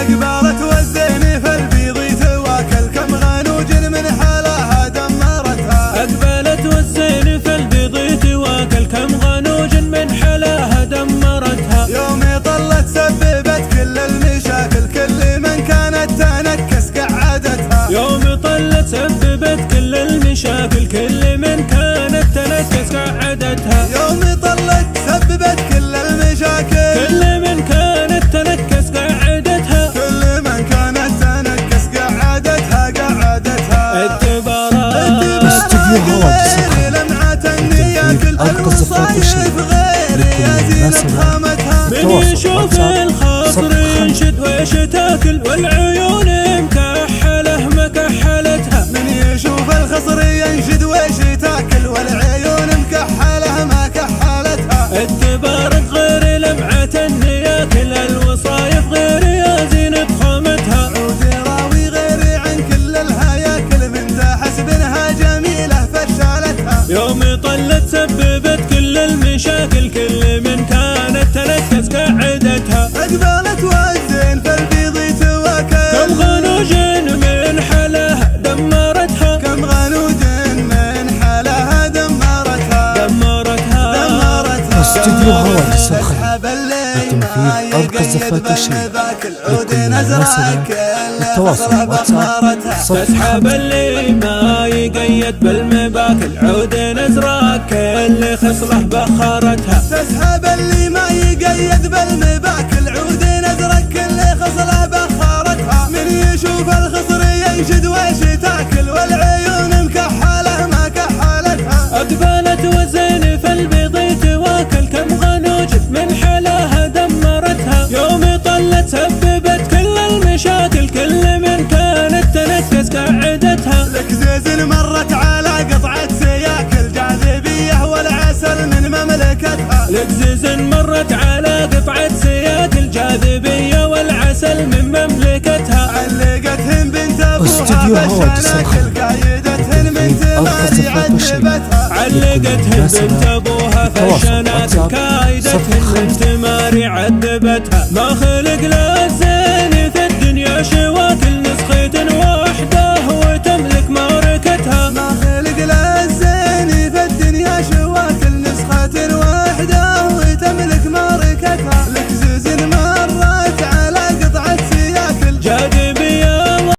أقبلت والزين في البيض تواكل كم غنوج من حلاها دمرتها. أقبلت والزين في البيض تواكل كم غنوج من حلاها دمرتها. يوم طلت سببت كل المشاكل كل من كانت تنكس قعدتها. يوم طلت سببت كل المشاكل كل من كانت تنكس قعدتها. يوم طلت سببت كل المشاكل كل من كانت تنكس قعدتها. كل من كانت تنكس قعدتها اتبارت لمعة النية كل المصايب غير يزين فخامتها. من يشوف الخاطر ينشد ويش تاكل والعيون مكحله مكحلتها. من يشوف الخصر ينشد ويش تاكل والعيون مكحله مكحلتها. اتبارت غير لمعة النية كل الوصايف غير يزين فخامتها. عود راوي غير عن كل الهياكل من ذا حسبنها جميلة فشالتها. يوم طلت سببت كل المشاكل كل من كانت تنكس قعدتها. أقبلت والزين في البيض تواكل كم غنوج من حلاها دمرتها. كم غنوج من حلاها دمرتها. استوديو هوادس الخير لكن في أرض الزفات الشيء لكل نزرعك التواصل واتساب تسحب اللي ما يقيد بالمباكل عود نزرعك اللي خصله بخارتها. تسحب اللي ما يقيد بالمباكل عود نزرك اللي خصله بخارتها. من يشوف الخصر ينشد ويش تاكل والعيون مكحله ما كحلتها. أقبلت والزين في البيض تواكل كم غنوج من حلاها دمرتها. يوم طلت سببت كل المشاكل كل من كانت تنكس قعدتها. لك زيزن مرت على قطعة سياكل جاذبية والعسل من مملكتها. لك زيزن مرت على قطعة سياكل جاذبية والعسل من مملكتها. علقتهن بنت ابوها فالشناكل قايدتهن من ثماني عذبتها. علقتهن بنت ابوها فالشناكل قايدتهن من ثماني عذبتها. ما خلق لا الزين